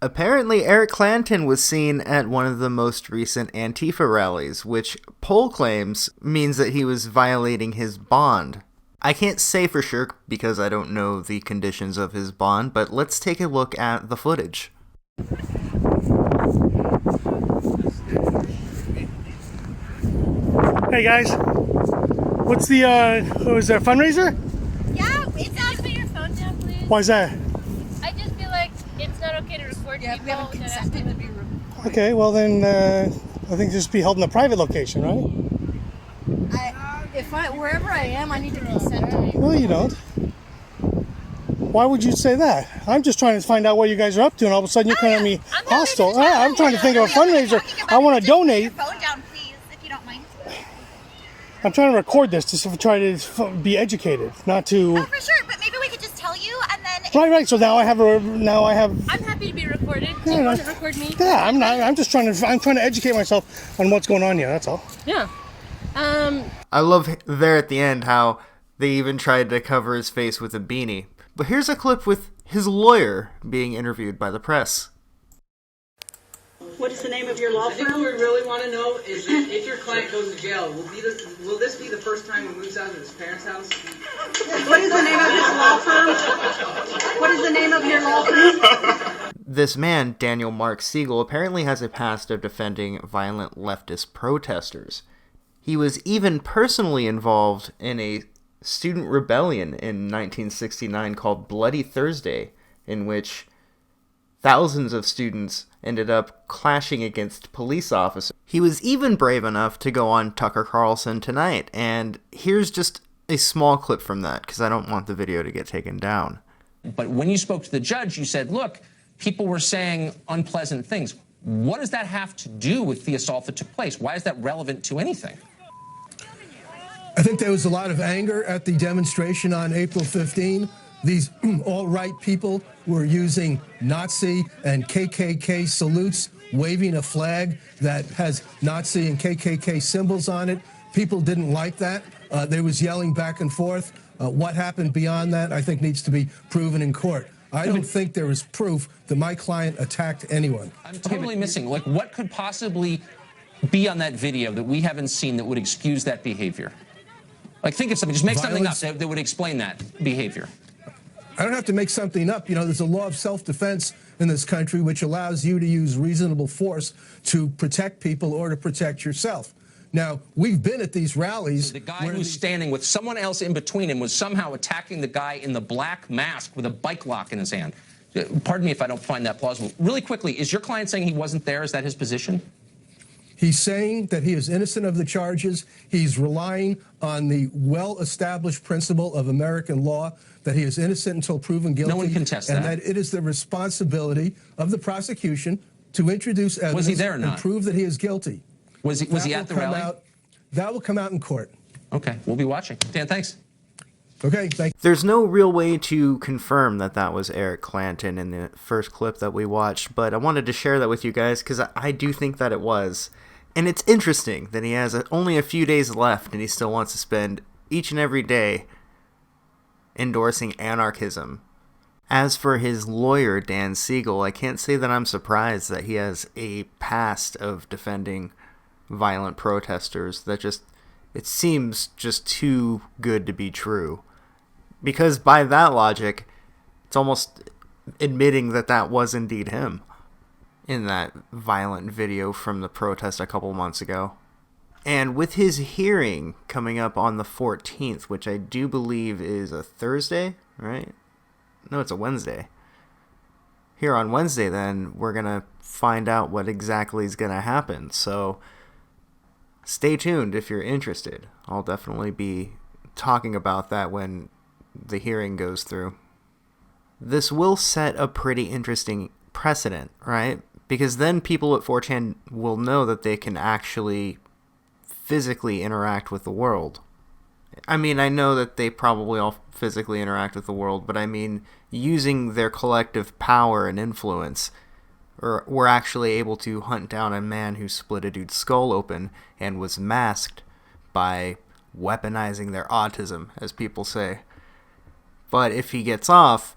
Apparently, Eric Clanton was seen at one of the most recent Antifa rallies, which poll claims means that he was violating his bond. I can't say for sure because I don't know the conditions of his bond, but let's take a look at the footage. Hey guys, what's the, was there a fundraiser? Yeah, it's not. Put your phone down, please. Why is that? I just feel like it's not okay to record people. We haven't consented to be recorded. Okay, well then, I think just be held in a private location, right? Wherever I am, I need to consent to you. No, you don't. Why would you say that? I'm just trying to find out what you guys are up to, and all of a sudden you're coming at me hostile. I'm trying to think of a fundraiser. I want to donate. Put your phone down, please, if you don't mind. I'm trying to record this to try to be educated, not to. Oh, for sure, but maybe we could just tell you, and then. Right. So now I have. I'm happy to be recorded. Do you want to record me? Yeah, I'm not. I'm trying to educate myself on what's going on here. That's all. Yeah. I love there at the end how they even tried to cover his face with a beanie. But here's a clip with his lawyer being interviewed by the press. What is the name of your law firm? I think what we really want to know is that if your client goes to jail, will this be the first time he moves out of his parents' house? What is the name of his law firm? What is the name of your law firm? This man, Daniel Mark Siegel, apparently has a past of defending violent leftist protesters. He was even personally involved in a student rebellion in 1969 called Bloody Thursday, in which thousands of students ended up clashing against police officers. He was even brave enough to go on Tucker Carlson Tonight, and here's just a small clip from that, because I don't want the video to get taken down. But when you spoke to the judge, you said, look, people were saying unpleasant things. What does that have to do with the assault that took place? Why is that relevant to anything? I think there was a lot of anger at the demonstration on April 15. These alt-right people were using Nazi and KKK salutes, waving a flag that has Nazi and KKK symbols on it. People didn't like that. There was yelling back and forth. What happened beyond that, I think, needs to be proven in court. I don't think there is proof that my client attacked anyone. I'm totally missing. Like, what could possibly be on that video that we haven't seen that would excuse that behavior? Like, think of something. Just make something up that would explain that behavior. I don't have to make something up. You know, there's a law of self-defense in this country which allows you to use reasonable force to protect people or to protect yourself. Now, we've been at these rallies. The guy who's standing with someone else in between him was somehow attacking the guy in the black mask with a bike lock in his hand. Pardon me if I don't find that plausible. Really quickly, is your client saying he wasn't there? Is that his position? He's saying that he is innocent of the charges. He's relying on the well-established principle of American law that he is innocent until proven guilty. No one contests that. And that it is the responsibility of the prosecution to introduce evidence Was he there or not? and prove that he is guilty. Was he at the rally? That will come out in court. Okay, we'll be watching. Dan, thanks. Okay, thank you. There's no real way to confirm that that was Eric Clanton in the first clip that we watched, but I wanted to share that with you guys because I do think that it was. And it's interesting that he has only a few days left and he still wants to spend each and every day endorsing anarchism. As for his lawyer, Dan Siegel, I can't say that I'm surprised that he has a past of defending violent protesters. That just, it seems just too good to be true. Because by that logic, it's almost admitting that that was indeed him in that violent video from the protest a couple months ago. And with his hearing coming up on the 14th, which I do believe is a Thursday, right? No, it's a Wednesday. Here on Wednesday, then, we're going to find out what exactly is going to happen. So stay tuned if you're interested. I'll definitely be talking about that when the hearing goes through. This will set a pretty interesting precedent, right? Because then people at 4chan will know that they can actually physically interact with the world. I mean, I know that they probably all physically interact with the world, but I mean, using their collective power and influence, or were actually able to hunt down a man who split a dude's skull open and was masked by weaponizing their autism, as people say. But if he gets off,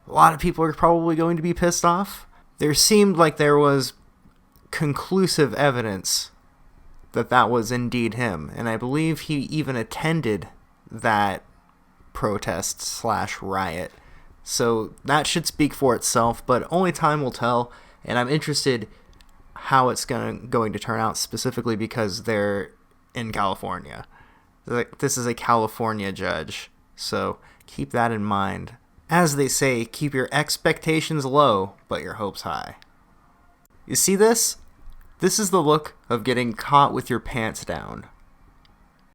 a lot of people are probably going to be pissed off. There seemed like there was conclusive evidence that that was indeed him, and I believe he even attended that protest/riot. So that should speak for itself, but only time will tell, and I'm interested how it's going to turn out, specifically because they're in California. This is a California judge, so keep that in mind. As they say, keep your expectations low, but your hopes high. You see this? This is the look of getting caught with your pants down.